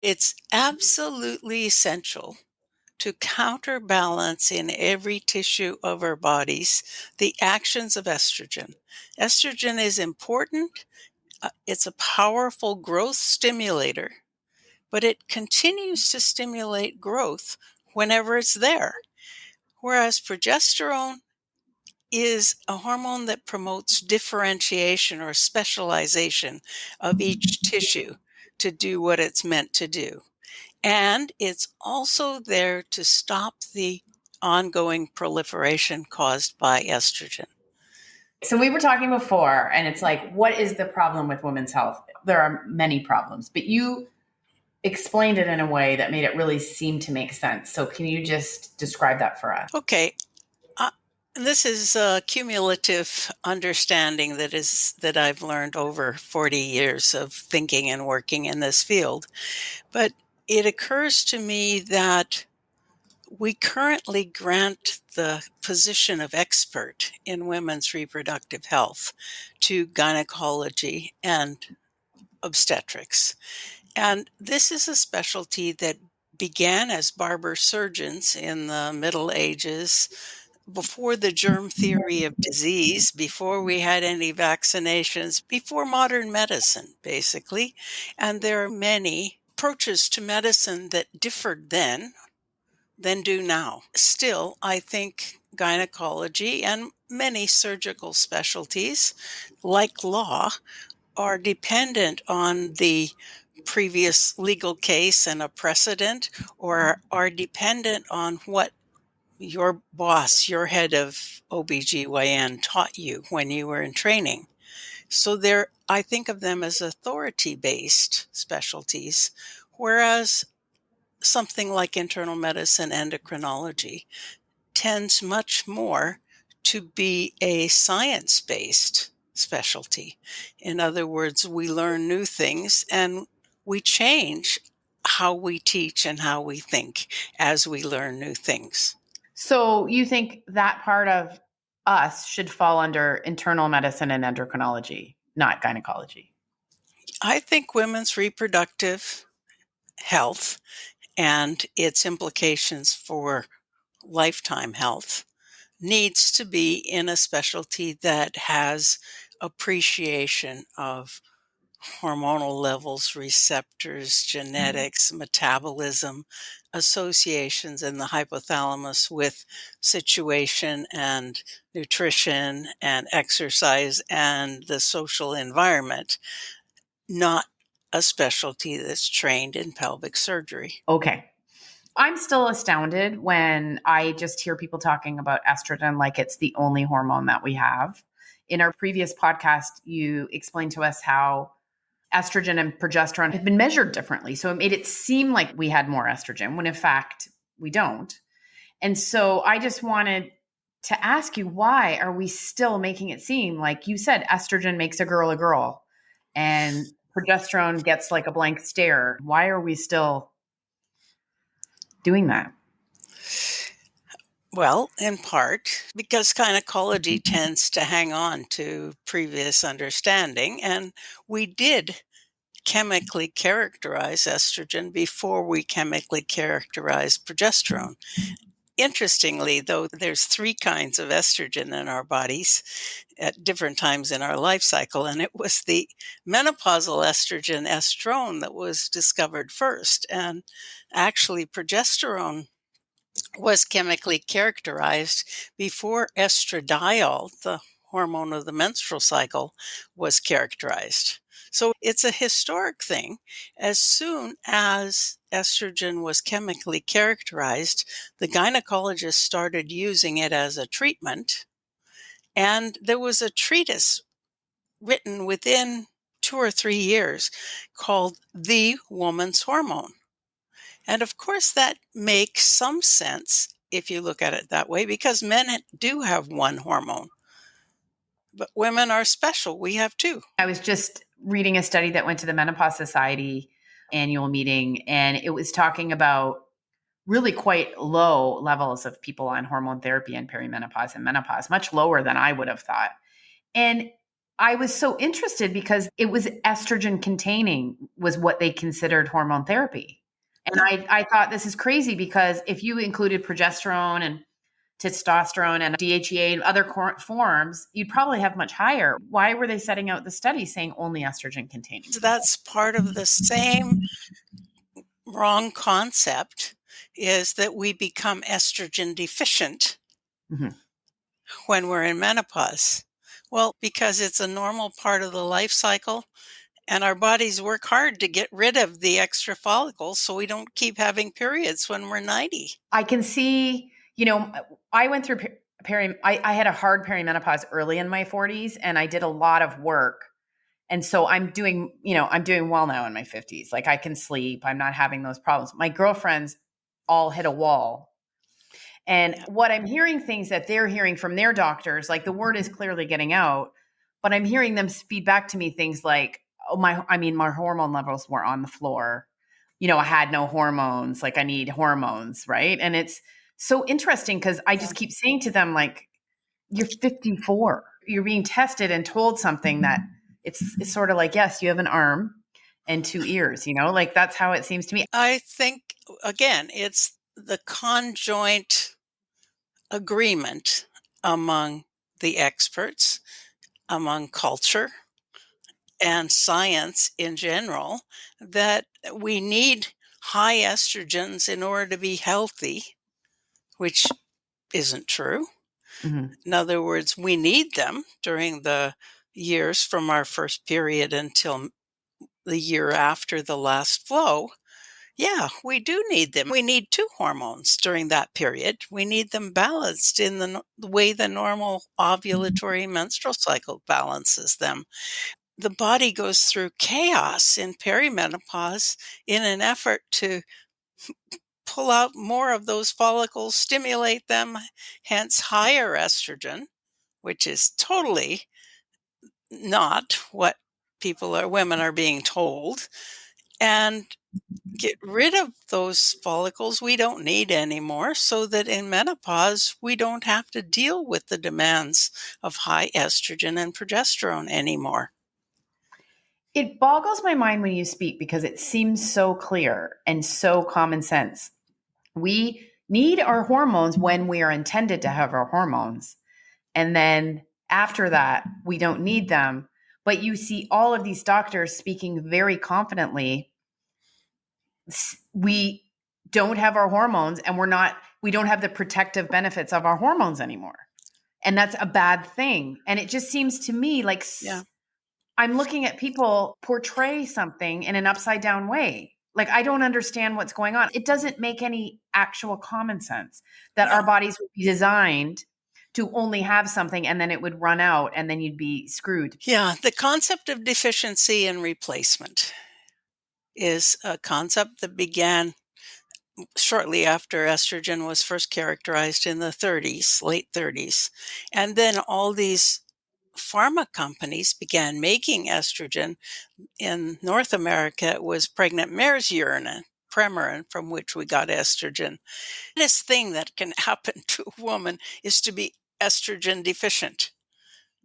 It's absolutely essential to counterbalance in every tissue of our bodies the actions of estrogen. Estrogen is important, it's a powerful growth stimulator, but it continues to stimulate growth whenever it's there. Whereas progesterone is a hormone that promotes differentiation or specialization of each tissue to do what it's meant to do. And it's also there to stop the ongoing proliferation caused by estrogen. So we were talking before, and it's like, what is the problem with women's health? There are many problems, but you explained it in a way that made it really seem to make sense. So can you just describe that for us? Okay, this is a cumulative understanding that I've learned over 40 years of thinking and working in this field. But it occurs to me that we currently grant the position of expert in women's reproductive health to gynecology and obstetrics. And this is a specialty that began as barber surgeons in the Middle Ages, before the germ theory of disease, before we had any vaccinations, before modern medicine, basically. And there are many approaches to medicine that differed then than do now. Still, I think gynecology and many surgical specialties, like law, are dependent on the previous legal case and a precedent, or are dependent on what your boss, your head of OBGYN taught you when you were in training. So I think of them as authority-based specialties, whereas something like internal medicine, endocrinology, tends much more to be a science-based specialty. In other words, we learn new things and we change how we teach and how we think as we learn new things. So you think that part of us should fall under internal medicine and endocrinology, not gynecology? I think women's reproductive health and its implications for lifetime health needs to be in a specialty that has appreciation of hormonal levels, receptors, genetics, metabolism, associations in the hypothalamus with situation and nutrition and exercise and the social environment, not a specialty that's trained in pelvic surgery. Okay. I'm still astounded when I just hear people talking about estrogen like it's the only hormone that we have. In our previous podcast, you explained to us how estrogen and progesterone had been measured differently. So it made it seem like we had more estrogen when in fact we don't. And so I just wanted to ask you, why are we still making it seem like you said estrogen makes a girl and progesterone gets like a blank stare? Why are we still doing that? Well, in part because gynecology tends to hang on to previous understanding, and we did chemically characterize estrogen before we chemically characterized progesterone. Interestingly, though, there's three kinds of estrogen in our bodies at different times in our life cycle, and it was the menopausal estrogen, estrone, that was discovered first. And actually, progesterone was chemically characterized before estradiol, the hormone of the menstrual cycle, was characterized. So it's a historic thing. As soon as estrogen was chemically characterized, the gynecologist started using it as a treatment. And there was a treatise written within 2 or 3 years called The Woman's Hormone. And of course, that makes some sense if you look at it that way, because men do have one hormone, but women are special. We have two. I was just reading a study that went to the Menopause Society annual meeting, and it was talking about really quite low levels of people on hormone therapy in perimenopause and menopause, much lower than I would have thought. And I was so interested because it was estrogen containing was what they considered hormone therapy. And I thought this is crazy because if you included progesterone and testosterone and DHEA and other forms, you'd probably have much higher. Why were they setting out the study saying only estrogen containing? So that's part of the same wrong concept, is that we become estrogen deficient Mhm. when we're in menopause. Well, because it's a normal part of the life cycle, and our bodies work hard to get rid of the extra follicles so we don't keep having periods when we're 90. I can see, I went through I had a hard perimenopause early in my 40s, and I did a lot of work. And so I'm doing well now in my 50s. Like, I can sleep, I'm not having those problems. My girlfriends all hit a wall. And Yeah. what I'm hearing, things that they're hearing from their doctors, like the word is clearly getting out, but I'm hearing them feed back to me things like, oh, my hormone levels were on the floor. I had no hormones, like I need hormones, right? And it's so interesting because I Yeah. just keep saying to them, like, you're 54, you're being tested and told something that it's sort of like, yes, you have an arm and two ears, like that's how it seems to me. I think, again, it's the conjoint agreement among the experts, among culture and science in general, that we need high estrogens in order to be healthy, which isn't true. Mhm. In other words, we need them during the years from our first period until the year after the last flow. Yeah, we do need them. We need two hormones during that period. We need them balanced in the way the normal ovulatory menstrual cycle balances them. The body goes through chaos in perimenopause in an effort to pull out more of those follicles, stimulate them, hence higher estrogen, which is totally not what women are being told, and get rid of those follicles we don't need anymore so that in menopause we don't have to deal with the demands of high estrogen and progesterone anymore. It boggles my mind when you speak because it seems so clear and so common sense. We need our hormones when we are intended to have our hormones. And then after that, we don't need them. But you see all of these doctors speaking very confidently. We don't have our hormones, and we don't have the protective benefits of our hormones anymore. And that's a bad thing. And it just seems to me like Yeah. I'm looking at people portray something in an upside down way. Like, I don't understand what's going on. It doesn't make any actual common sense that our No. bodies would be designed to only have something and then it would run out and then you'd be screwed. Yeah, the concept of deficiency and replacement is a concept that began shortly after estrogen was first characterized in the 30s, late 30s. And then all these pharma companies began making estrogen. In North America, it was pregnant mare's urine, Premarin, from which we got estrogen. This thing that can happen to a woman is to be estrogen deficient.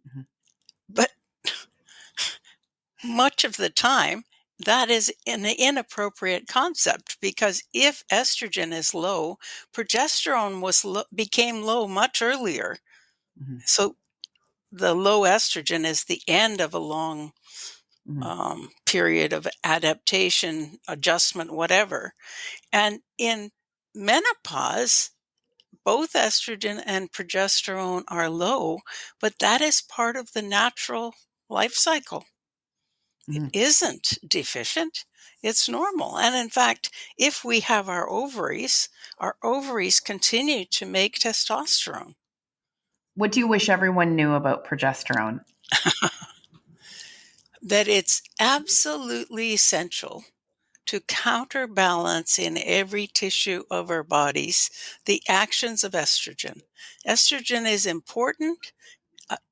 Mhm. But much of the time, that is an inappropriate concept, because if estrogen is low, progesterone became low much earlier. Mhm. So the low estrogen is the end of a long Mhm. period of adaptation, adjustment, whatever. And in menopause, both estrogen and progesterone are low, but that is part of the natural life cycle. It Mhm. isn't deficient, it's normal. And in fact, if we have our ovaries continue to make testosterone. What do you wish everyone knew about progesterone? That it's absolutely essential to counterbalance in every tissue of our bodies the actions of estrogen. Estrogen is important,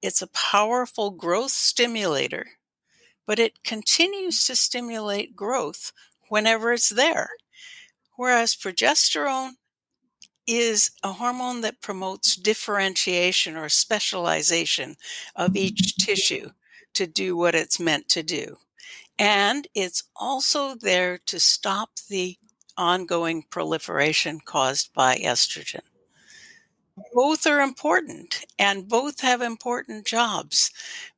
it's a powerful growth stimulator, but it continues to stimulate growth whenever it's there. Whereas progesterone is a hormone that promotes differentiation or specialization of each tissue. to do what it's meant to do. And it's also there to stop the ongoing proliferation caused by estrogen. Both are important and both have important jobs,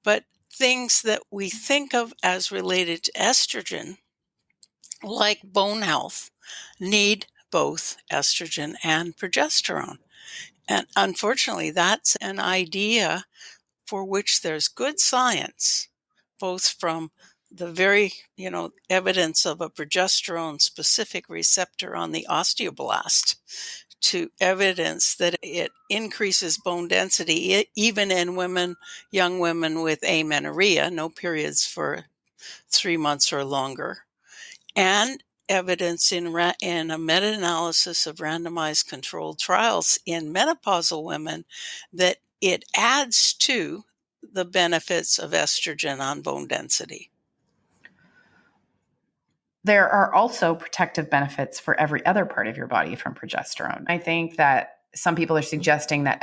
but things that we think of as related to estrogen, like bone health, need both estrogen and progesterone. And unfortunately, that's an idea for which there's good science, both from the very, evidence of a progesterone specific receptor on the osteoblast to evidence that it increases bone density even in women, young women with amenorrhea, no periods for 3 months or longer, and evidence in a meta-analysis of randomized controlled trials in menopausal women that it adds to the benefits of estrogen on bone density. There are also protective benefits for every other part of your body from progesterone. I think that some people are suggesting that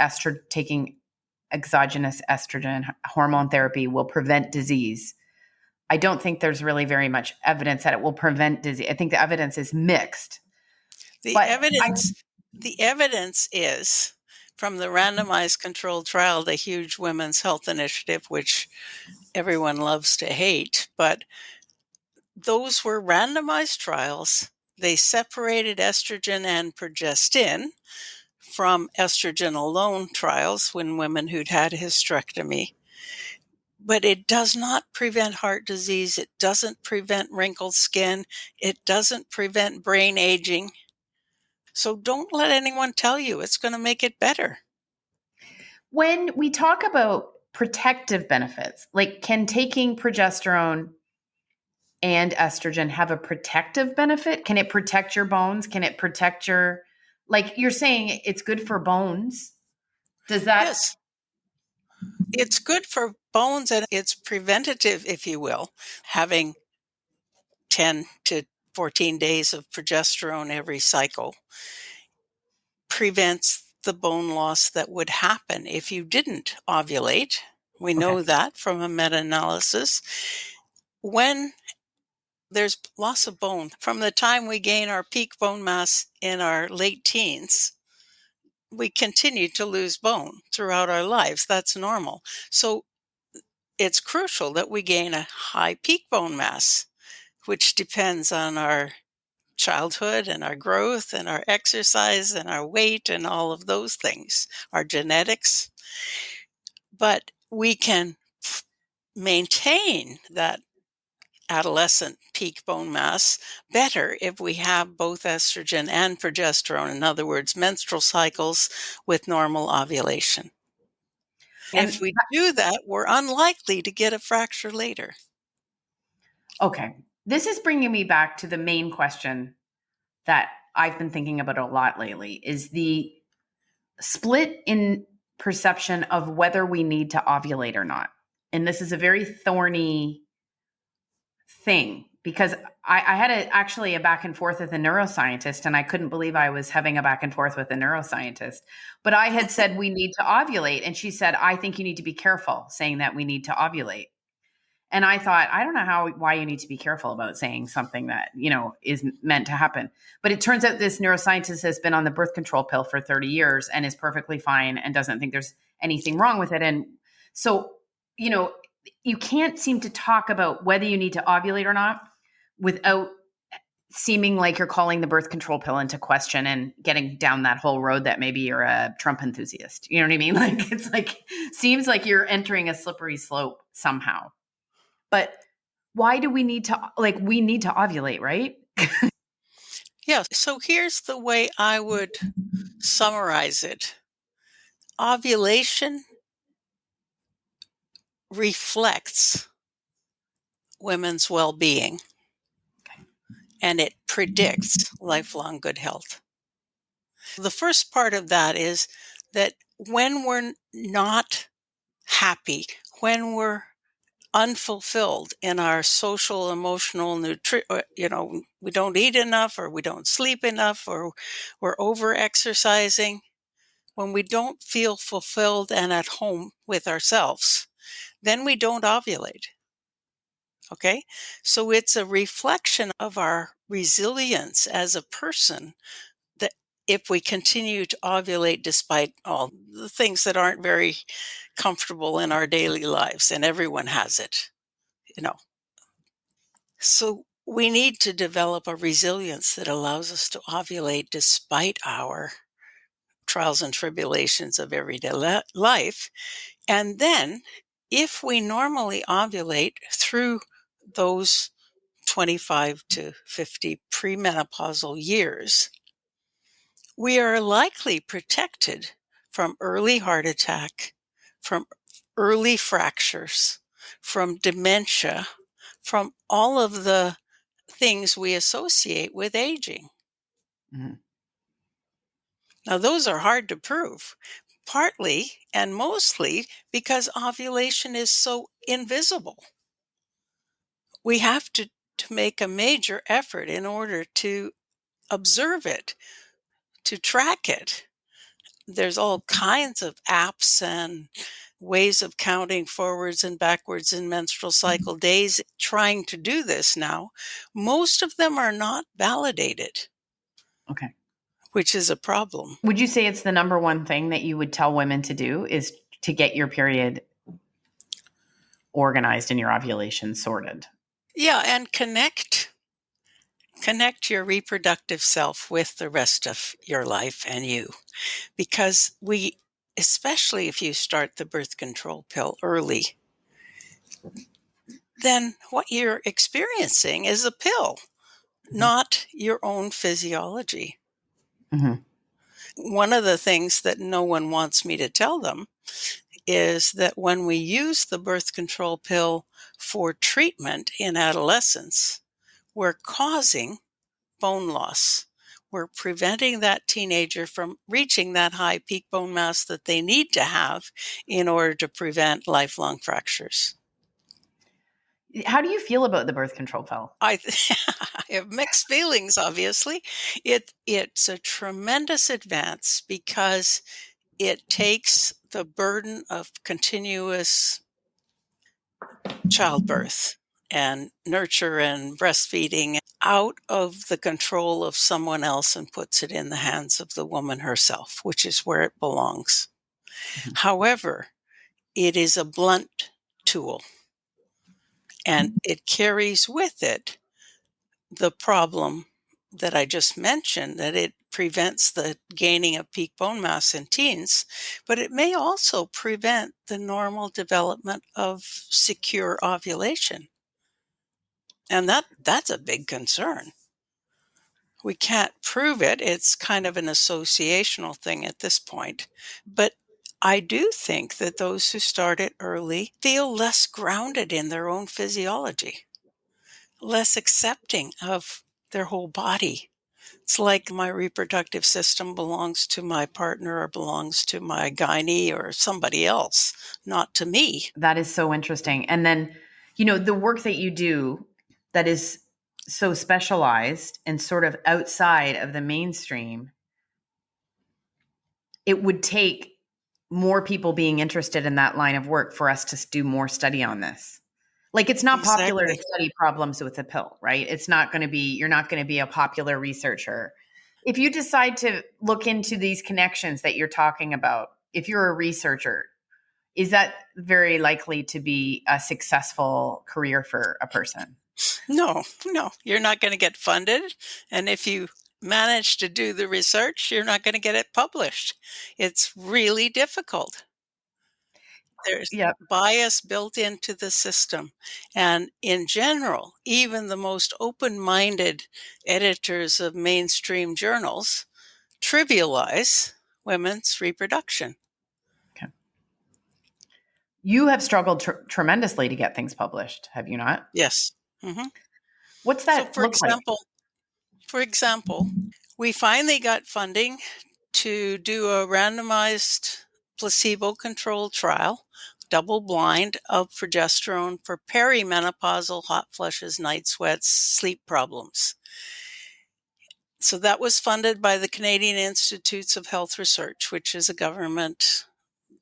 taking exogenous estrogen hormone therapy will prevent disease. I don't think there's really very much evidence that it will prevent disease. I think the evidence is mixed. The But evidence is from the randomized controlled trial, the huge Women's Health Initiative, which everyone loves to hate, but those were randomized trials. They separated estrogen and progestin from estrogen alone trials when women who'd had a hysterectomy. But it does not prevent heart disease. It doesn't prevent wrinkled skin. It doesn't prevent brain aging. So don't let anyone tell you it's going to make it better. when we talk about protective benefits, like can taking progesterone and estrogen have a protective benefit? Can it protect your bones? Can it protect your, like you're saying, it's good for bones? Does that? Yes, it's good for bones and it's preventative, if you will. Having 10 to 14 days of progesterone every cycle prevents the bone loss that would happen if you didn't ovulate. We know that from a meta-analysis. When there's loss of bone, from the time we gain our peak bone mass in our late teens, we continue to lose bone throughout our lives. That's normal. So it's crucial that we gain a high peak bone mass, which depends on our childhood and our growth and our exercise and our weight and all of those things, our genetics. But we can maintain that adolescent peak bone mass better if we have both estrogen and progesterone. In other words, menstrual cycles with normal ovulation. And if we do that, we're unlikely to get a fracture later. Okay. This is bringing me back to the main question that I've been thinking about a lot lately is the split in perception of whether we need to ovulate or not. And this is a very thorny thing because I had actually a back and forth with a neuroscientist, and I couldn't believe I was having a back and forth with a neuroscientist. But I had said we need to ovulate, and she said, I think you need to be careful saying that we need to ovulate. And I thought, I don't know why you need to be careful about saying something that, is meant to happen. But it turns out this neuroscientist has been on the birth control pill for 30 years and is perfectly fine and doesn't think there's anything wrong with it. And so, you can't seem to talk about whether you need to ovulate or not without seeming like you're calling the birth control pill into question and getting down that whole road that maybe you're a Trump enthusiast. You know what I mean? Like, it's like, seems like you're entering a slippery slope somehow. But why do we need to, we need to ovulate, right? Yeah. So here's the way I would summarize it. Ovulation reflects women's well-being, and it predicts lifelong good health. The first part of that is that when we're not happy, when we're unfulfilled in our social, emotional, we don't eat enough or we don't sleep enough or we're over exercising, when we don't feel fulfilled and at home with ourselves, then we don't ovulate. Okay? So it's a reflection of our resilience as a person that if we continue to ovulate despite all the things that aren't very comfortable in our daily lives, and everyone has it, you know. So we need to develop a resilience that allows us to ovulate despite our trials and tribulations of everyday life. And then, if we normally ovulate through those 25 to 50 premenopausal years, we are likely protected from early heart attack, from early fractures, from dementia, from all of the things we associate with aging. Mhm. Now, those are hard to prove, partly and mostly because ovulation is so invisible. We have to make a major effort in order to observe it, to track it. There's all kinds of apps and ways of counting forwards and backwards in menstrual cycle days trying to do this now. Most of them are not validated, Okay. which is a problem. Would you say it's the number one thing that you would tell women to do is to get your period organized and your ovulation sorted? Yeah, and connect your reproductive self with the rest of your life and you, because we, especially if you start the birth control pill early, then what you're experiencing is a pill, Mhm. not your own physiology. Mhm. One of the things that no one wants me to tell them is that when we use the birth control pill for treatment in adolescence, we're causing bone loss. We're preventing that teenager from reaching that high peak bone mass that they need to have in order to prevent lifelong fractures. How do you feel about the birth control pill? I, I have mixed feelings, obviously. It's a tremendous advance because it takes the burden of continuous childbirth and nurture and breastfeeding out of the control of someone else and puts it in the hands of the woman herself, which is where it belongs. Mhm. However, it is a blunt tool and it carries with it the problem that I just mentioned, that it prevents the gaining of peak bone mass in teens, but it may also prevent the normal development of secure ovulation. And that's a big concern. We can't prove it. It's kind of an associational thing at this point. But I do think that those who start it early feel less grounded in their own physiology, less accepting of their whole body. It's like my reproductive system belongs to my partner or belongs to my gynae or somebody else, not to me. That is so interesting. And then, the work that you do that is so specialized and sort of outside of the mainstream, it would take more people being interested in that line of work for us to do more study on this. Like, it's not popular to Exactly. study problems with a pill, right? You're not going to be a popular researcher. If you decide to look into these connections that you're talking about, if you're a researcher, is that very likely to be a successful career for a person? No, no, you're not going to get funded. And if you manage to do the research, you're not going to get it published. It's really difficult. There's Yep. bias built into the system. And in general, even the most open minded editors of mainstream journals trivialize women's reproduction. Okay. You have struggled tremendously to get things published, have you not? Yes. hmm What's So, that look like? for example, we finally got funding to do a randomized placebo controlled trial, double blind, of progesterone for perimenopausal hot flushes, night sweats, sleep problems. So that was funded by the Canadian Institutes of Health Research, which is a government,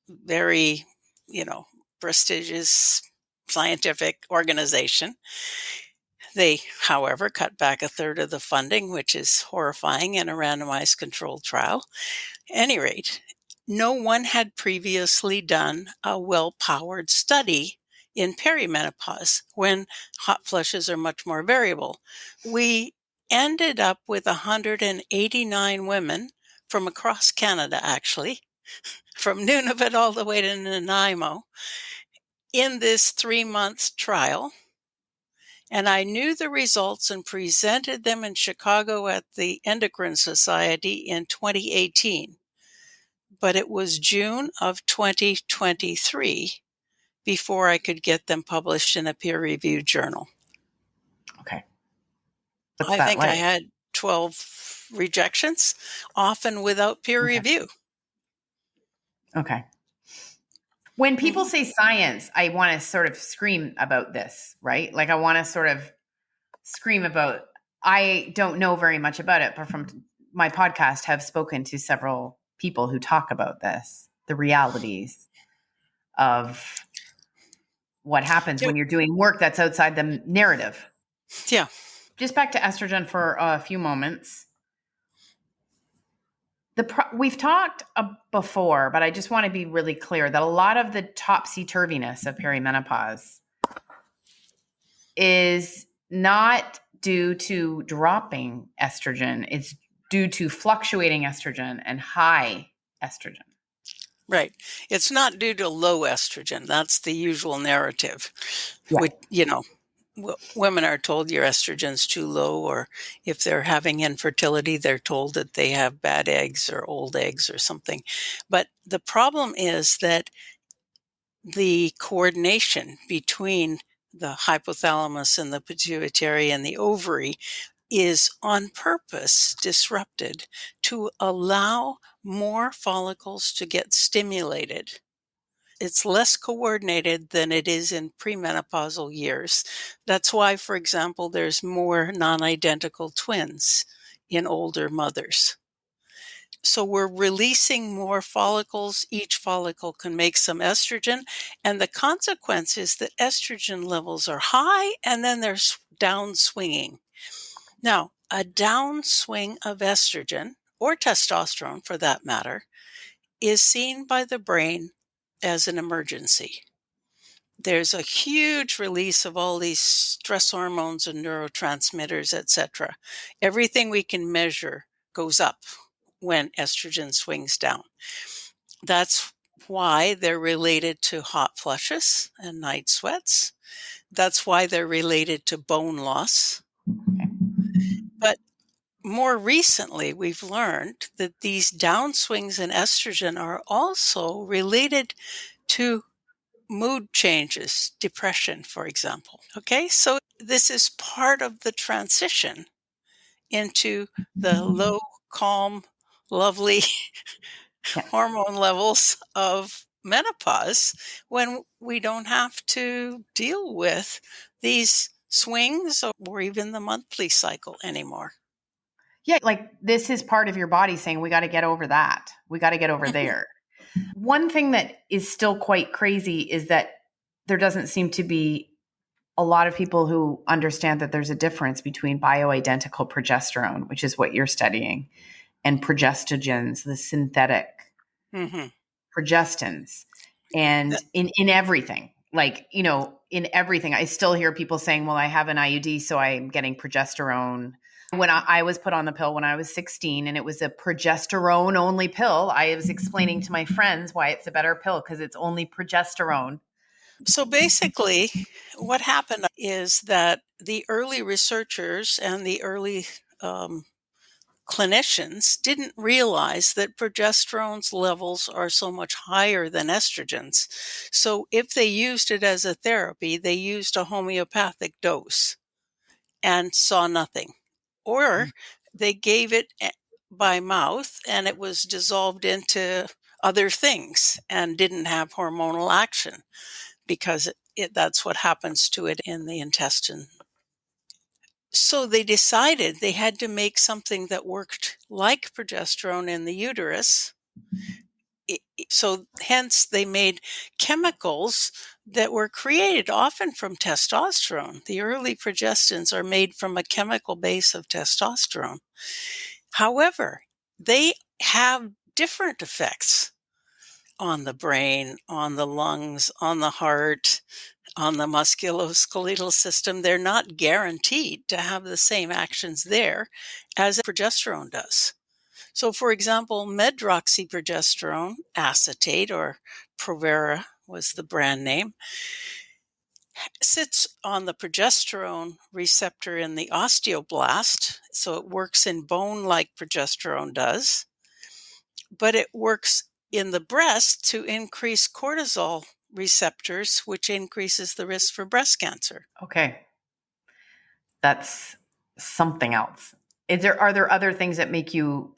very, you know, prestigious scientific organization. They, however, cut back a third of the funding, which is horrifying in a randomized controlled trial. At any rate, no one had previously done a well-powered study in perimenopause when hot flushes are much more variable. We ended up with 189 women from across Canada, actually, from Nunavut all the way to Nanaimo, in this 3-month trial. And I knew the results and presented them in Chicago at the Endocrine Society in 2018. But it was June of 2023 before I could get them published in a peer-reviewed journal. Okay. What's I that think I like? had 12 rejections, often without peer Okay. review. Okay. When people Mhm. say science, I want to sort of scream about this, right? Like I want to sort of scream about, I don't know very much about it, but from my podcast have spoken to several people who talk about this, the realities of what happens Yeah. when you're doing work that's outside the narrative. Yeah. Just back to estrogen for a few moments. We've talked before, but I just want to be really clear that a lot of the topsy-turviness of perimenopause is not due to dropping estrogen. It's due to fluctuating estrogen and high estrogen. Right. It's not due to low estrogen. That's the usual narrative. Yeah. Which, women are told your estrogen's too low, or if they're having infertility, they're told that they have bad eggs or old eggs or something. But the problem is that the coordination between the hypothalamus and the pituitary and the ovary is on purpose disrupted to allow more follicles to get stimulated. It's less coordinated than it is in premenopausal years. That's why, for example, there's more non-identical twins in older mothers. So we're releasing more follicles. Each follicle can make some estrogen. And the consequence is that estrogen levels are high and then they're downswinging. Now, a downswing of estrogen, or testosterone for that matter, is seen by the brain as an emergency. There's a huge release of all these stress hormones and neurotransmitters, etc. Everything we can measure goes up when estrogen swings down. That's why they're related to hot flushes and night sweats. That's why they're related to bone loss. But more recently, we've learned that these downswings in estrogen are also related to mood changes, depression, for example. Okay, so this is part of the transition into the low, calm, lovely Yeah. hormone levels of menopause when we don't have to deal with these swings or even the monthly cycle anymore. Yeah. Like this is part of your body saying, we got to get over that. We got to get over Mhm. there. One thing that is still quite crazy is that there doesn't seem to be a lot of people who understand that there's a difference between bioidentical progesterone, which is what you're studying, and progestogens, the synthetic Mhm. progestins. And in everything, like, in everything, I still hear people saying, well, I have an IUD, so I'm getting progesterone. When I was put on the pill when I was 16 and it was a progesterone only pill, I was explaining to my friends why it's a better pill because it's only progesterone. So basically, what happened is that the early researchers and the early clinicians didn't realize that progesterone's levels are so much higher than estrogens. So if they used it as a therapy, they used a homeopathic dose and saw nothing. Or they gave it by mouth and it was dissolved into other things and didn't have hormonal action because that's what happens to it in the intestine. So they decided they had to make something that worked like progesterone in the uterus So hence they made chemicals that were created often from testosterone. The early progestins are made from a chemical base of testosterone. However, they have different effects on the brain, on the lungs, on the heart, on the musculoskeletal system. They're not guaranteed to have the same actions there as progesterone does. So, for example, medroxyprogesterone acetate, or Provera was the brand name, sits on the progesterone receptor in the osteoblast. So it works in bone like progesterone does, but it works in the breast to increase cortisol receptors, which increases the risk for breast cancer. Okay. That's something else. Are there other things that make you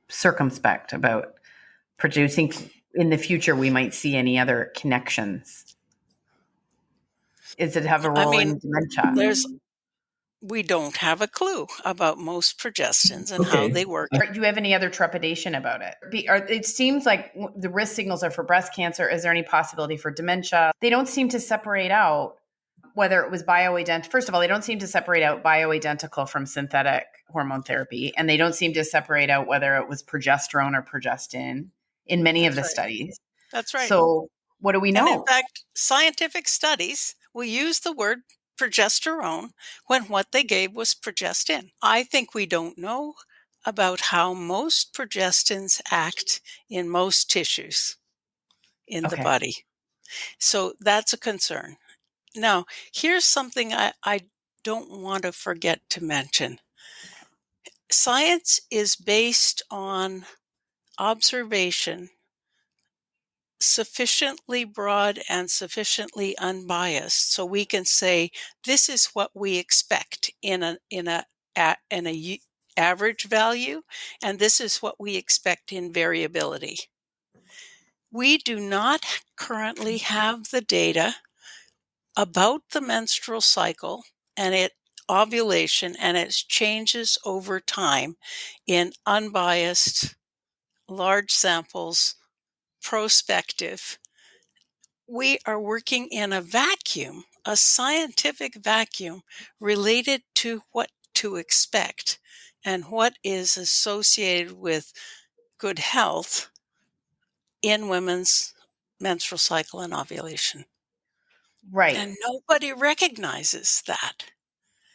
circumspect about producing in the future we might see any other connections? Is it have a I role mean, in dementia? we don't have a clue about most progestins and how Okay. they work. Do you have any other trepidation about it? It seems like the risk signals are for breast cancer. Is there any possibility for dementia? They don't seem to separate out whether it was bioidentical. First of all, they don't seem to separate out bioidentical from synthetic hormone therapy. And they don't seem to separate out whether it was progesterone or progestin in many of That's the right. studies. That's right. So what do we And in know? fact, scientific studies will use the word progesterone when what they gave was progestin. I think we don't know about how most progestins act in most tissues in the Okay. body. So that's a concern. Now, here's something I don't want to forget to mention. Science is based on observation, sufficiently broad and sufficiently unbiased, so we can say this is what we expect in a average value, and this is what we expect in variability. We do not currently have the data about the menstrual cycle and ovulation and its changes over time in unbiased, large samples, prospective. We are working in a vacuum, a scientific vacuum related to what to expect and what is associated with good health in women's menstrual cycle and ovulation. Right. And nobody recognizes that.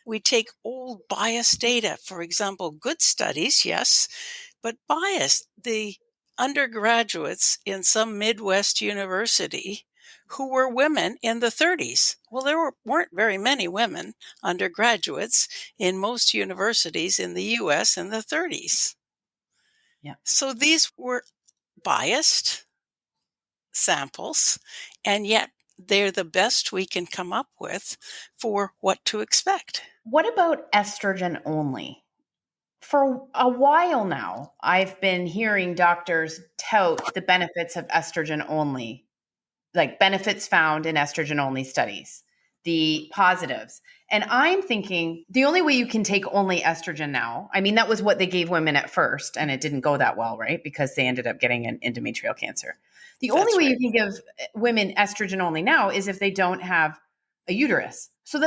We take old biased data, for example, good studies, yes, but biased. The undergraduates in some Midwest university who were women in the 30s. Well, weren't very many women undergraduates in most universities in the US in the 30s. Yeah. So these were biased samples, and yet they're the best we can come up with for what to expect. What about estrogen only? For a while now, I've been hearing doctors tout the benefits of estrogen only, like benefits found in estrogen only studies, the positives. And I'm thinking the only way you can take only estrogen now, I mean, that was what they gave women at first, and it didn't go that well, right? Because they ended up getting an endometrial cancer. The only That's way right. you can give women estrogen only now is if they don't have a uterus. So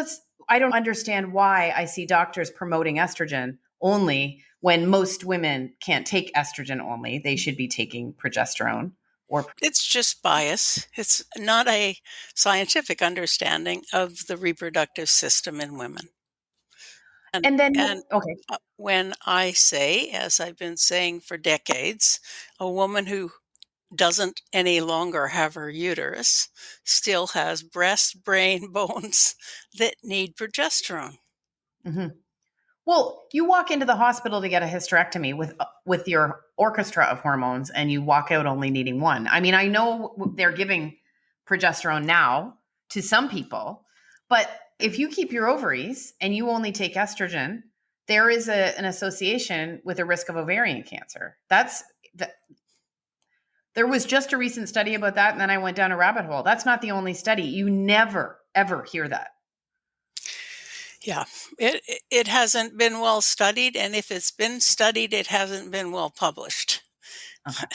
I don't understand why I see doctors promoting estrogen only when most women can't take estrogen only. They should be taking progesterone or It's just bias. It's not a scientific understanding of the reproductive system in women. and then And okay. when I say, as I've been saying for decades, a woman who doesn't any longer have her uterus still has breast, brain, bones that need progesterone. Mhm. Well, you walk into the hospital to get a hysterectomy with your orchestra of hormones, and you walk out only needing one. I mean, I know they're giving progesterone now to some people, but if you keep your ovaries and you only take estrogen, there is an association with a risk of ovarian cancer. There was just a recent study about that, and then I went down a rabbit hole. That's not the only study. You never ever hear that. Yeah, it hasn't been well studied, and if it's been studied, it hasn't been well published. Okay.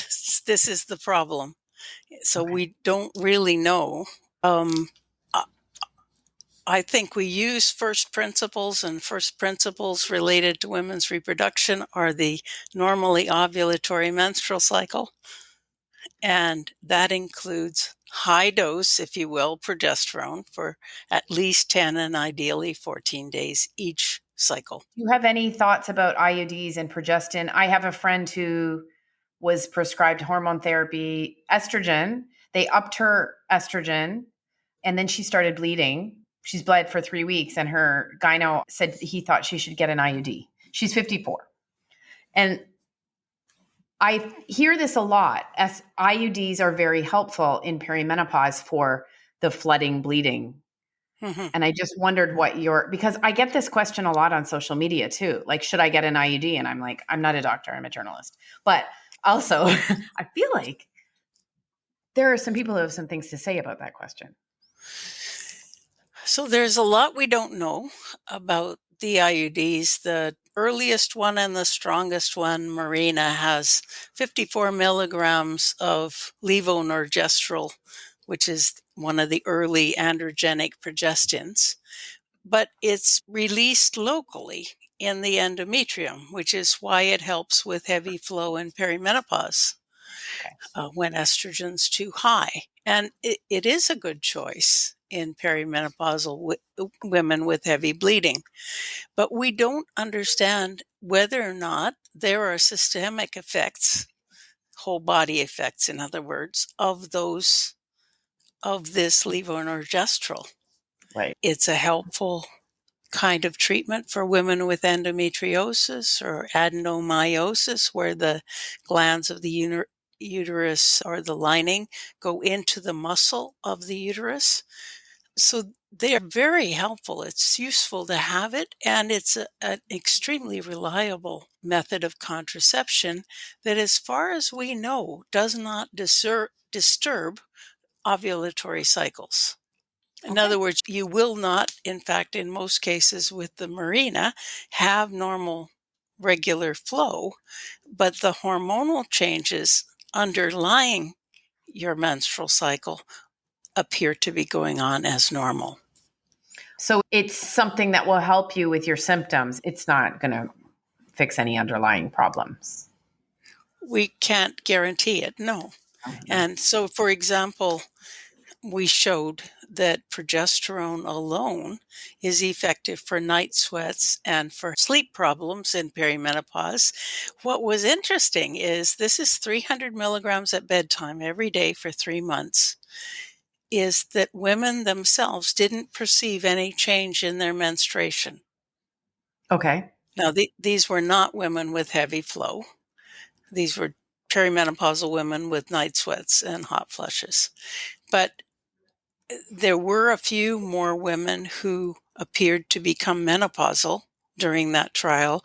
This is the problem. So Okay. we don't really know. I I think we use first principles, and first principles related to women's reproduction are the normally ovulatory menstrual cycle. And that includes high dose, if you will, progesterone for at least 10 and ideally 14 days each cycle. Do you have any thoughts about IUDs and progestin? I have a friend who was prescribed hormone therapy, estrogen. They upped her estrogen and then she started bleeding. She's bled for 3 weeks and her gyno said he thought she should get an IUD. She's 54. And I hear this a lot. As IUDs are very helpful in perimenopause for the flooding bleeding. Mhm. And I just wondered because I get this question a lot on social media too. Like, should I get an IUD? And I'm like, I'm not a doctor, I'm a journalist. But also, I feel like there are some people who have some things to say about that question. So there's a lot we don't know about the IUDs. The earliest one and the strongest one, Marina, has 54 milligrams of levonorgestrel, which is one of the early androgenic progestins, but it's released locally in the endometrium, which is why it helps with heavy flow in perimenopause Okay. when estrogen's too high. And it is a good choice in perimenopausal women with heavy bleeding. But we don't understand whether or not there are systemic effects, whole body effects, in other words, of this levonorgestrel. Right. It's a helpful kind of treatment for women with endometriosis or adenomyosis, where the glands of the uterus or the lining go into the muscle of the uterus. So they are very helpful. It's useful to have it, and it's an extremely reliable method of contraception that, as far as we know, does not disturb ovulatory cycles. In Okay. other words, you will not, in fact, in most cases with the Mirena, have normal regular flow, but the hormonal changes underlying your menstrual cycle appear to be going on as normal. So it's something that will help you with your symptoms. It's not going to fix any underlying problems. We can't guarantee it, no. Oh, no. And so, for example, we showed that progesterone alone is effective for night sweats and for sleep problems in perimenopause. What was interesting is this is 300 milligrams at bedtime every day for 3 months, is that women themselves didn't perceive any change in their menstruation. Okay. Now, these were not women with heavy flow. These were perimenopausal women with night sweats and hot flushes. But there were a few more women who appeared to become menopausal during that trial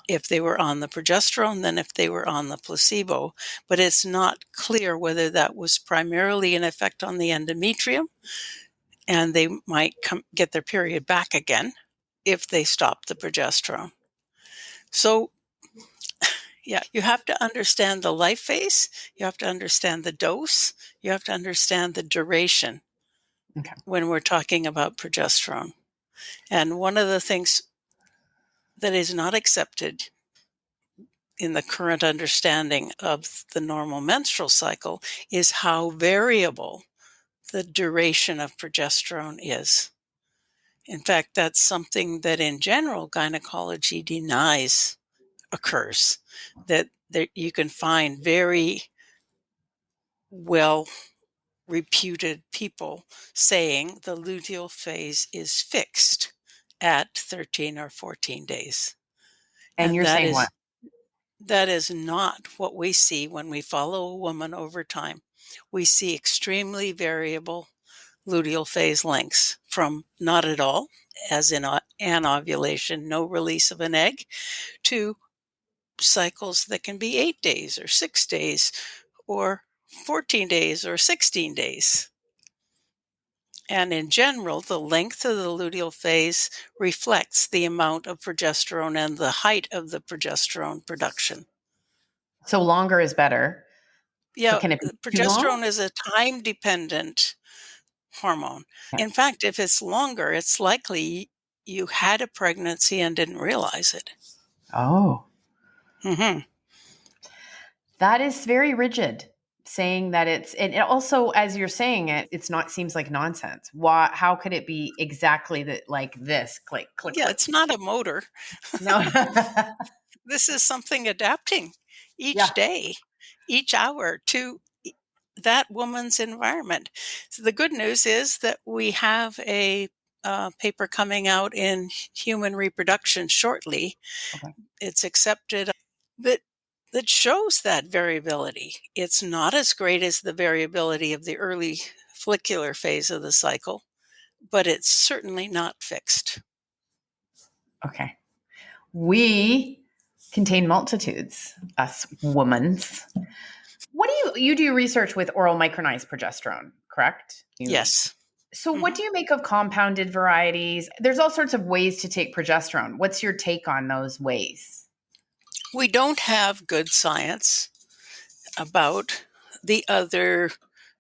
if they were on the progesterone than if they were on the placebo. But it's not clear whether that was primarily an effect on the endometrium and they might get their period back again if they stop the progesterone. So, yeah, you have to understand the life phase, you have to understand the dose, you have to understand the duration Okay. when we're talking about progesterone. And one of the things that is not accepted in the current understanding of the normal menstrual cycle is how variable the duration of progesterone is. In fact, that's something that in general gynecology denies occurs, that you can find very well reputed people saying the luteal phase is fixed at 13 or 14 days. And And you're saying what? that is not what we see when we follow a woman over time. We see extremely variable luteal phase lengths from not at all, as in an ovulation, no release of an egg, to cycles that can be 8 days or 6 days or 14 days or 16 days. And in general, the length of the luteal phase reflects the amount of progesterone and the height of the progesterone production. So longer is better. But Yeah, can it be too long? progesterone is a time-dependent hormone. Yeah. In fact, if it's longer, it's likely you had a pregnancy and didn't realize it. Oh, Hmm. that is very rigid. Saying that it's, and it also, as you're saying it, it's not, seems like nonsense. Why, how could it be exactly that, like this, click, click, Yeah, click? it's not a motor. No. This is something adapting each Yeah. day, each hour to that woman's environment. So the good news is that we have a paper coming out in Human Reproduction shortly. Okay. It's accepted that that shows that variability. It's not as great as the variability of the early follicular phase of the cycle, but it's certainly not fixed. Okay. We contain multitudes, us womans. What do you do research with oral micronized progesterone, correct? Yes. So what Mhm. do you make of compounded varieties? There's all sorts of ways to take progesterone. What's your take on those ways? We don't have good science about the other,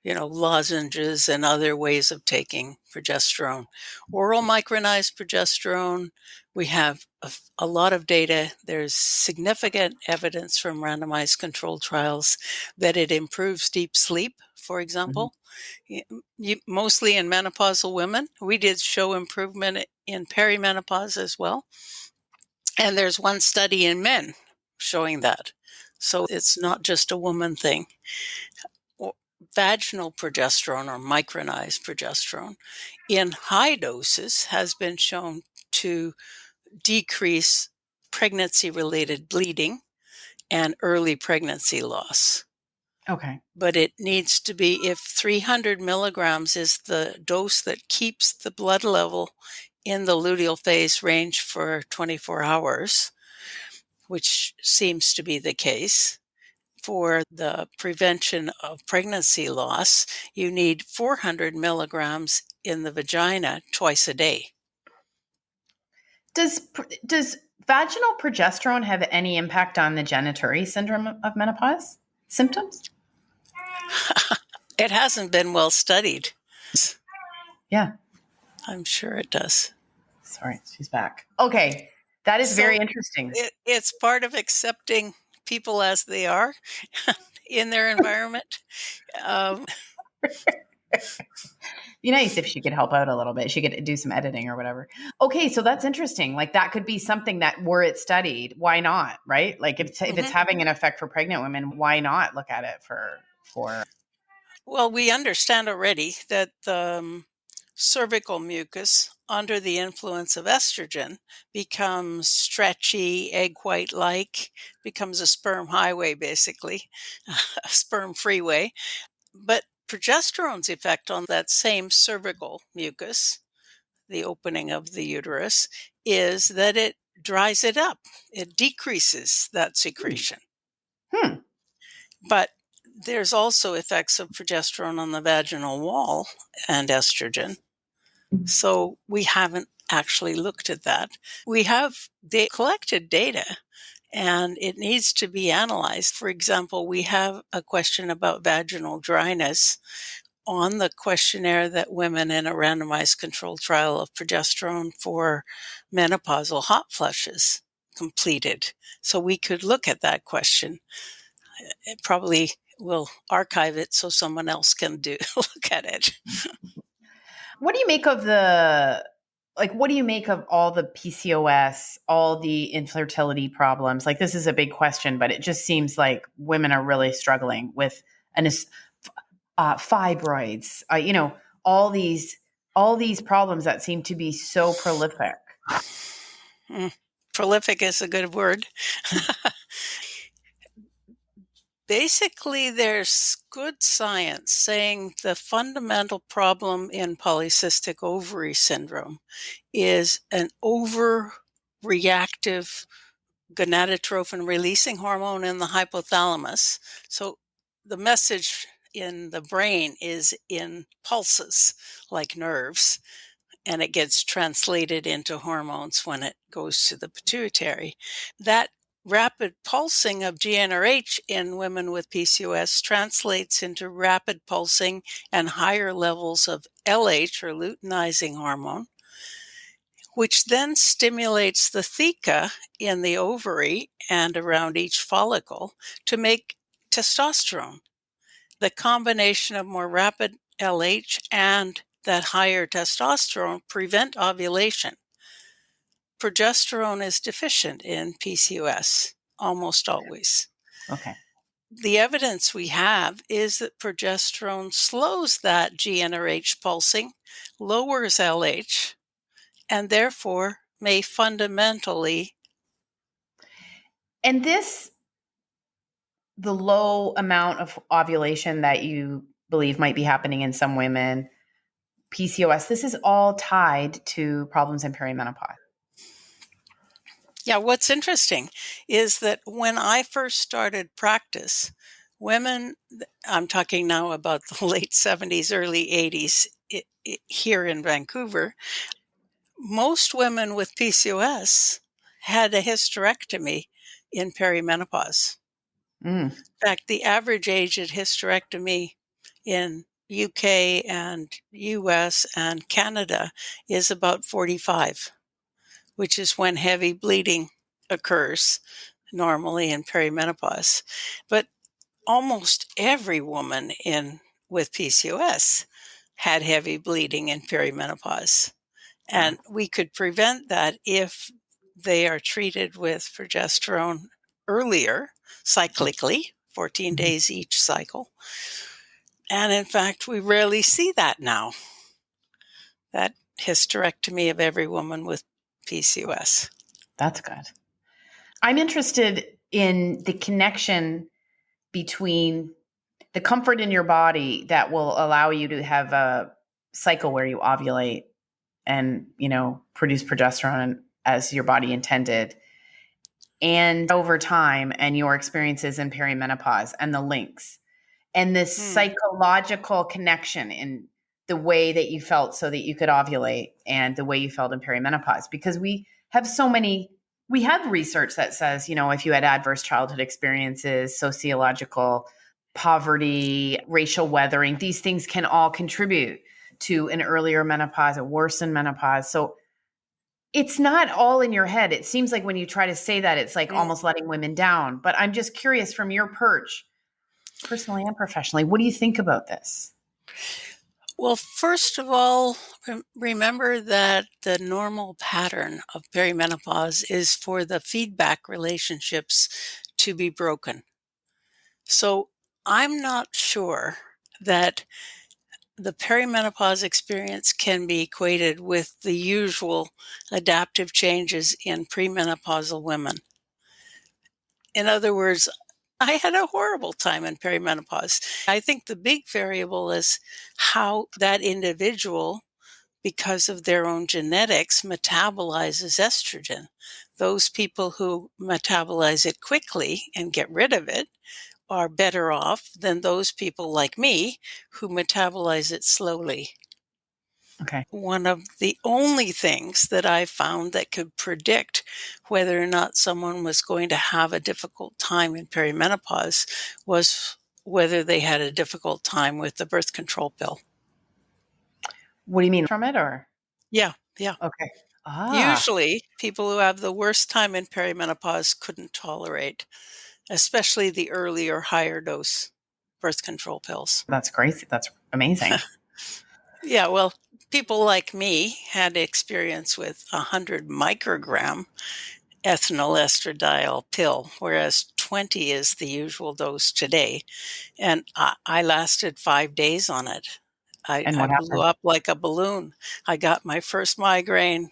lozenges and other ways of taking progesterone. Oral micronized progesterone, we have a lot of data. There's significant evidence from randomized controlled trials that it improves deep sleep, for Mhm. example. Mostly in menopausal women. We did show improvement in perimenopause as well. And there's one study in men showing that. So it's not just a woman thing. Vaginal progesterone or micronized progesterone in high doses has been shown to decrease pregnancy related bleeding and early pregnancy loss. Okay. But it needs to be, if 300 milligrams is the dose that keeps the blood level in the luteal phase range for 24 hours, which seems to be the case, for the prevention of pregnancy loss, you need 400 milligrams in the vagina twice a day. Does vaginal progesterone have any impact on the genitoury syndrome of menopause symptoms? It hasn't been well studied. Yeah. I'm sure it does. Sorry, she's back. Okay. That is very So interesting. it's part of accepting people as they are in their environment. Um, Be nice if she could help out a little bit. She could do some editing or whatever. Okay, so that's interesting. Like that could be something that were it studied, why not, right? Like if it's mhm. having an effect for pregnant women, why not look at it for Well, we understand already that the cervical mucus under the influence of estrogen becomes stretchy, egg white like, becomes a sperm highway, basically, a sperm freeway. But progesterone's effect on that same cervical mucus, the opening of the uterus, is that it dries it up, it decreases that secretion. hmm. But there's also effects of progesterone on the vaginal wall and estrogen. So we haven't actually looked at that. We have collected data and it needs to be analyzed. For example, we have a question about vaginal dryness on the questionnaire that women in a randomized controlled trial of progesterone for menopausal hot flushes completed. So we could look at that question. It probably will archive it so someone else can look at it. What do you make of what do you make of all the PCOS, all the infertility problems? Like this is a big question, but it just seems like women are really struggling with fibroids, all these problems that seem to be so prolific. Mm. Prolific is a good word. Basically, there's good science saying the fundamental problem in polycystic ovary syndrome is an overreactive gonadotrophin releasing hormone in the hypothalamus. So the message in the brain is in pulses like nerves, and it gets translated into hormones when it goes to the pituitary. That rapid pulsing of GnRH in women with PCOS translates into rapid pulsing and higher levels of LH, or luteinizing hormone, which then stimulates the theca in the ovary and around each follicle to make testosterone. The combination of more rapid LH and that higher testosterone prevent ovulation. Progesterone is deficient in PCOS, almost always. Okay. The evidence we have is that progesterone slows that GnRH pulsing, lowers LH, and therefore may fundamentally. And the low amount of ovulation that you believe might be happening in some women, PCOS, this is all tied to problems in perimenopause. Yeah, what's interesting is that when I first started practice, women, I'm talking now about the late 70s, early 80s here in Vancouver, most women with PCOS had a hysterectomy in perimenopause. Mm. In fact, the average age at hysterectomy in UK and US and Canada is about 45, which is when heavy bleeding occurs normally in perimenopause. But almost every woman with PCOS had heavy bleeding in perimenopause. And we could prevent that if they are treated with progesterone earlier, cyclically, 14 days each cycle. And in fact, we rarely see that now, that hysterectomy of every woman with PCOS. That's good. I'm interested in the connection between the comfort in your body that will allow you to have a cycle where you ovulate and, produce progesterone as your body intended, and over time and your experiences in perimenopause and the links and this psychological connection in the way that you felt so that you could ovulate and the way you felt in perimenopause. Because we have research that says, if you had adverse childhood experiences, sociological poverty, racial weathering, these things can all contribute to an earlier menopause, a worsened menopause. So it's not all in your head. It seems like when you try to say that, it's like almost letting women down. But I'm just curious, from your perch, personally and professionally, what do you think about this? Well, first of all, remember that the normal pattern of perimenopause is for the feedback relationships to be broken. So I'm not sure that the perimenopause experience can be equated with the usual adaptive changes in premenopausal women. In other words, I had a horrible time in perimenopause. I think the big variable is how that individual, because of their own genetics, metabolizes estrogen. Those people who metabolize it quickly and get rid of it are better off than those people like me who metabolize it slowly. Okay. One of the only things that I found that could predict whether or not someone was going to have a difficult time in perimenopause was whether they had a difficult time with the birth control pill. What do you mean from it, or? Yeah. Okay. Usually, people who have the worst time in perimenopause couldn't tolerate, especially the earlier, higher dose birth control pills. That's crazy. That's amazing. Yeah, well, people like me had experience with 100 microgram ethinyl estradiol pill, whereas 20 is the usual dose today. And I lasted 5 days on it. And I what blew happened? up like a balloon. I got my first migraine.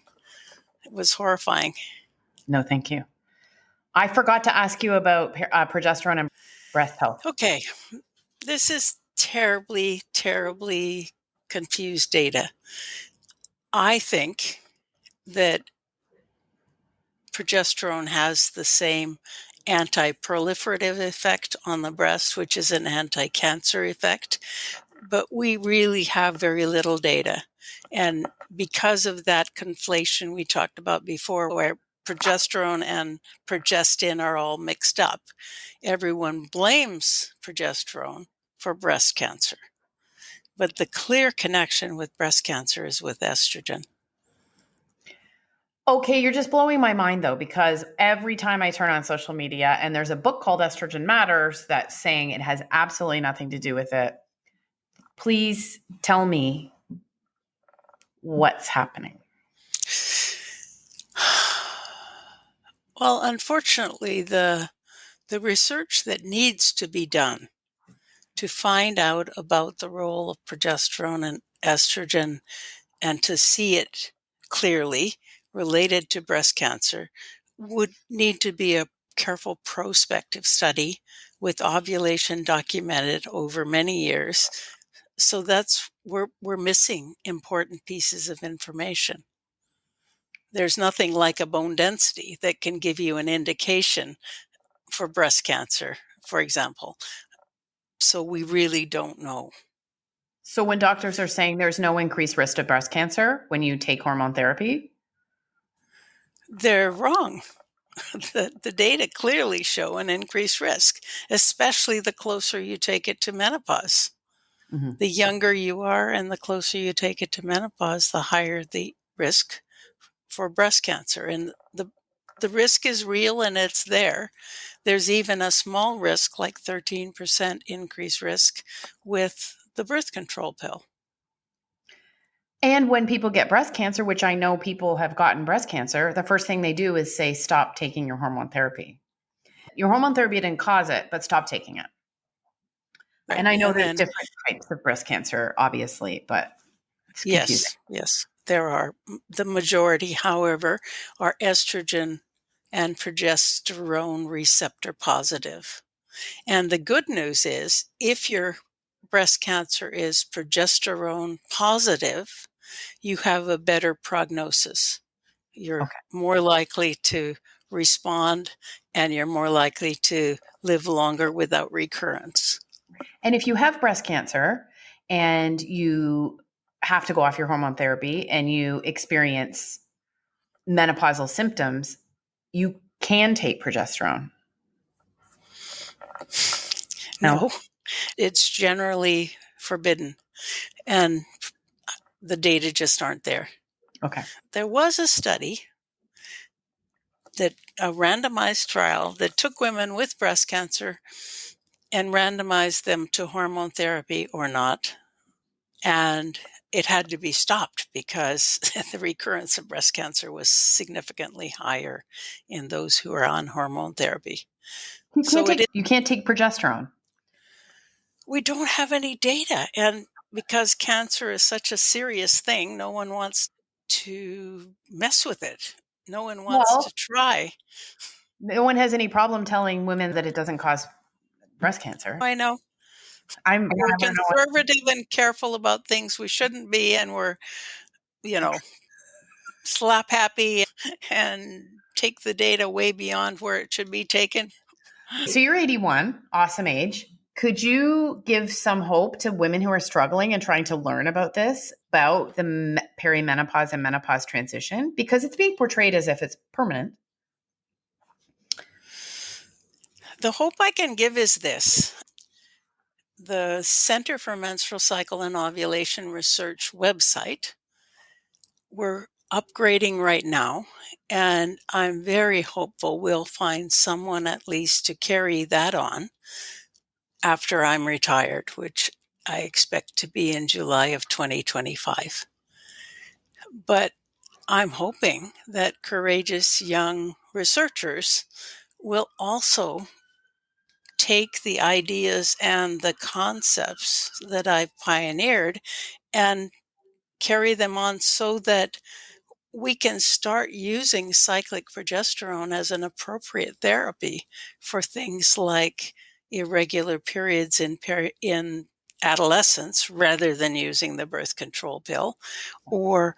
It was horrifying. No, thank you. I forgot to ask you about progesterone and breast health. Okay, this is terribly, terribly confused data. I think that progesterone has the same anti-proliferative effect on the breast, which is an anti-cancer effect, but we really have very little data. And because of that conflation we talked about before, where progesterone and progestin are all mixed up. Everyone blames progesterone for breast cancer. But the clear connection with breast cancer is with estrogen. Okay, you're just blowing my mind though, because every time I turn on social media and there's a book called Estrogen Matters that's saying it has absolutely nothing to do with it. Please tell me what's happening. Well, unfortunately, the research that needs to be done to find out about the role of progesterone and estrogen and to see it clearly related to breast cancer would need to be a careful prospective study with ovulation documented over many years. So that's we're missing important pieces of information. There's nothing like a bone density that can give you an indication for breast cancer, for example. So we really don't know. So when doctors are saying there's no increased risk of breast cancer when you take hormone therapy, They're wrong. The data clearly show an increased risk, especially the closer you take it to menopause. Mhm. The younger you are and the closer you take it to menopause, the higher the risk for breast cancer. And the risk is real and it's there. There's even a small risk, like 13% increased risk with the birth control pill. And when people get breast cancer, which I know people have gotten breast cancer, the first thing they do is say, stop taking your hormone therapy. Your hormone therapy didn't cause it, but stop taking it. Right. And I know there's And different types of breast cancer, obviously, but it's confusing. yes, there are. The majority, however, are estrogen and progesterone receptor positive. And the good news is if your breast cancer is progesterone positive, you have a better prognosis. You're Okay. more likely to respond and you're more likely to live longer without recurrence. And if you have breast cancer and you have to go off your hormone therapy and you experience menopausal symptoms, you can take progesterone. No? No, it's generally forbidden and the data just aren't there. Okay. There was a study that a randomized trial that took women with breast cancer and randomized them to hormone therapy or not. And it had to be stopped because the recurrence of breast cancer was significantly higher in those who are on hormone therapy. So You can't take progesterone. we don't have any data. And because cancer is such a serious thing, no one wants to mess with it. No one wants Well, to try. no one has any problem telling women that it doesn't cause breast cancer. I know I we're don't know what. conservative and careful about things we shouldn't be, and we're, you know, slap happy and take the data way beyond where it should be taken. So you're 81, awesome age. Could you give some hope to women who are struggling and trying to learn about this, about the perimenopause and menopause transition? Because it's being portrayed as if it's permanent. The hope I can give is this. The Center for Menstrual Cycle and Ovulation Research website, we're upgrading right now, and I'm very hopeful we'll find someone at least to carry that on after I'm retired, which I expect to be in July of 2025. But I'm hoping that courageous young researchers will also take the ideas and the concepts that I've pioneered and carry them on so that we can start using cyclic progesterone as an appropriate therapy for things like irregular periods in adolescence rather than using the birth control pill, or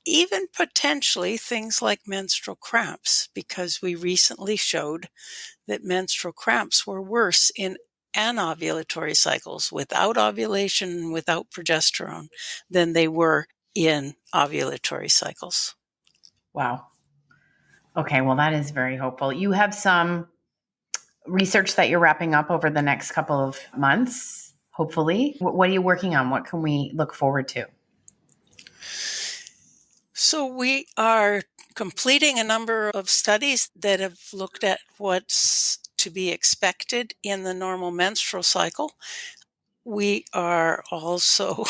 even potentially things like menstrual cramps, because we recently showed that menstrual cramps were worse in anovulatory cycles without ovulation and without progesterone than they were in ovulatory cycles. Wow. Okay, well, that is very hopeful. You have some research that you're wrapping up over the next couple of months, hopefully. What are you working on? What can we look forward to? So we are completing a number of studies that have looked at what's to be expected in the normal menstrual cycle. We are also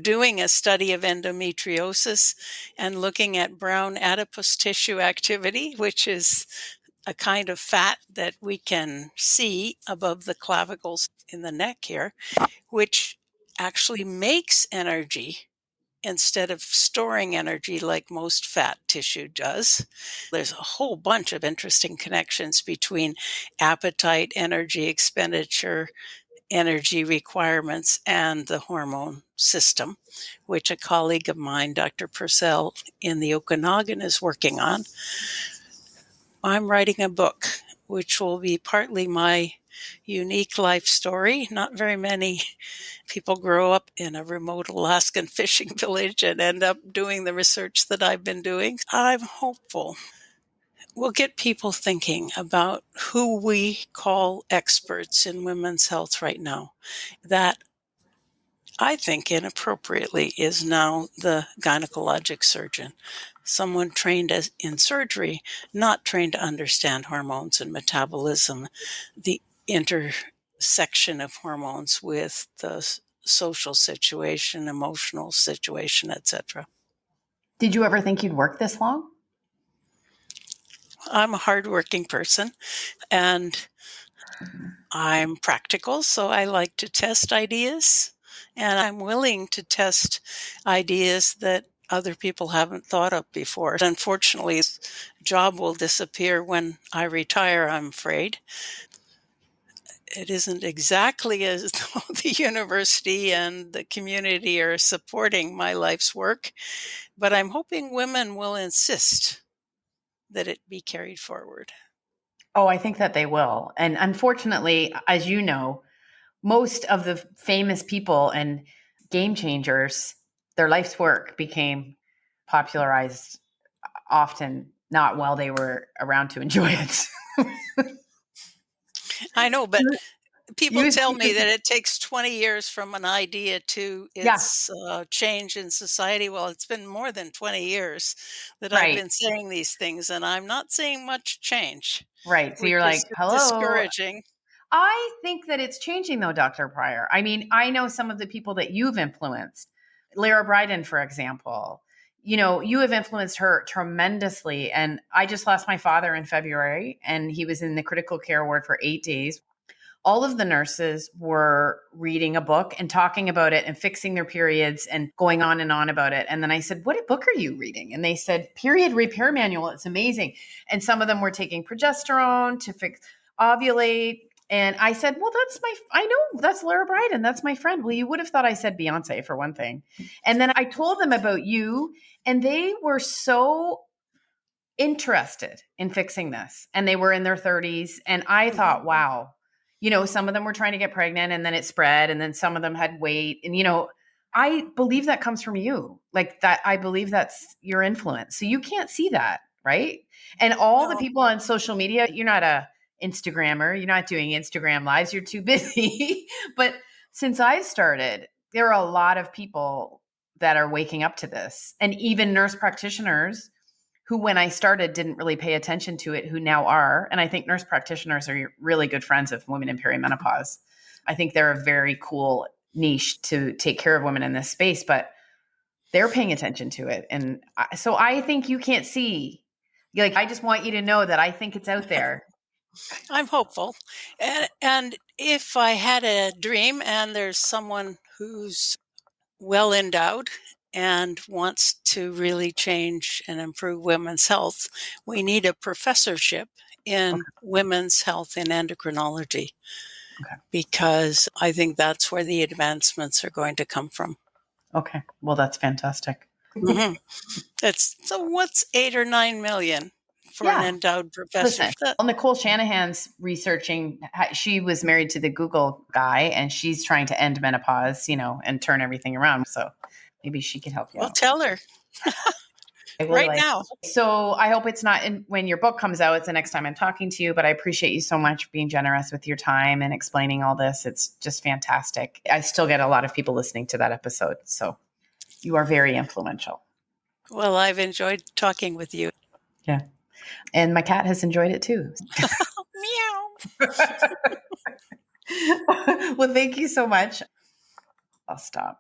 doing a study of endometriosis and looking at brown adipose tissue activity, which is a kind of fat that we can see above the clavicles in the neck here, which actually makes energy instead of storing energy like most fat tissue does. There's a whole bunch of interesting connections between appetite, energy expenditure, energy requirements, and the hormone system, which a colleague of mine, Dr. Purcell, in the Okanagan is working on. I'm writing a book which will be partly my unique life story. Not very many people grow up in a remote Alaskan fishing village and end up doing the research that I've been doing. I'm hopeful we'll get people thinking about who we call experts in women's health right now. That, I think inappropriately, is now the gynecologic surgeon, someone trained in surgery, not trained to understand hormones and metabolism, the intersection of hormones with the social situation, emotional situation, etc. Did you ever think you'd work this long? I'm a hardworking person and I'm practical, so I like to test ideas, and I'm willing to test ideas that other people haven't thought of before. Unfortunately, this job will disappear when I retire, I'm afraid. It isn't exactly as though the university and the community are supporting my life's work, but I'm hoping women will insist that it be carried forward. Oh, I think that they will. And unfortunately, as you know, most of the famous people and game changers, their life's work became popularized often not while they were around to enjoy it. I know, but people Use tell me that it takes 20 years from an idea to yeah, its change in society. Well, it's been more than 20 years that I've right, been saying these things, and I'm not seeing much change, right. So which you're is like, hello. discouraging. I think that it's changing though, Dr. Pryor. I mean, I know some of the people that you've influenced. Lara Bryden, for example. You know, you have influenced her tremendously. And I just lost my father in February, and he was in the critical care ward for 8 days. All of the nurses were reading a book and talking about it and fixing their periods and going on and on about it. And then I said, "What book are you reading?" And they said, "Period Repair Manual. It's amazing." And some of them were taking progesterone to fix ovulate. And I said, "Well, I know that's Lara Bryden. That's my friend." Well, you would have thought I said Beyonce for one thing. And then I told them about you, and they were so interested in fixing this, and they were in their 30s, and I Mhm. thought, wow, you know, some of them were trying to get pregnant and then it spread, and then some of them had weight, and you know, I believe that comes from you, like that. I believe that's your influence, so you can't see that, right? And all the No, people on social media, you're not a Instagrammer, you're not doing Instagram lives, you're too busy. But since I started, there are a lot of people that are waking up to this, and even nurse practitioners who, when I started, didn't really pay attention to it, who now are. And I think nurse practitioners are really good friends of women in perimenopause. I think they're a very cool niche to take care of women in this space, but they're paying attention to it. And so I think you can't see. Like, I just want you to know that I think it's out there. I'm hopeful. And if I had a dream and there's someone who's well endowed and wants to really change and improve women's health, we need a professorship in Okay. women's health and endocrinology, Okay. because I think that's where the advancements are going to come from. Okay. Well, that's fantastic. Hmm. That's so. What's 8 or 9 million for an Yeah. endowed professor? Listen, well, Nicole Shanahan's researching. She was married to the Google guy, and she's trying to end menopause, you know, and turn everything around. So maybe she could help you Well, out. tell her. Right now. So I hope it's not when your book comes out, it's the next time I'm talking to you, but I appreciate you so much for being generous with your time and explaining all this. It's just fantastic. I still get a lot of people listening to that episode. So you are very influential. Well, I've enjoyed talking with you. Yeah. And my cat has enjoyed it too. Meow. Well, thank you so much. I'll stop.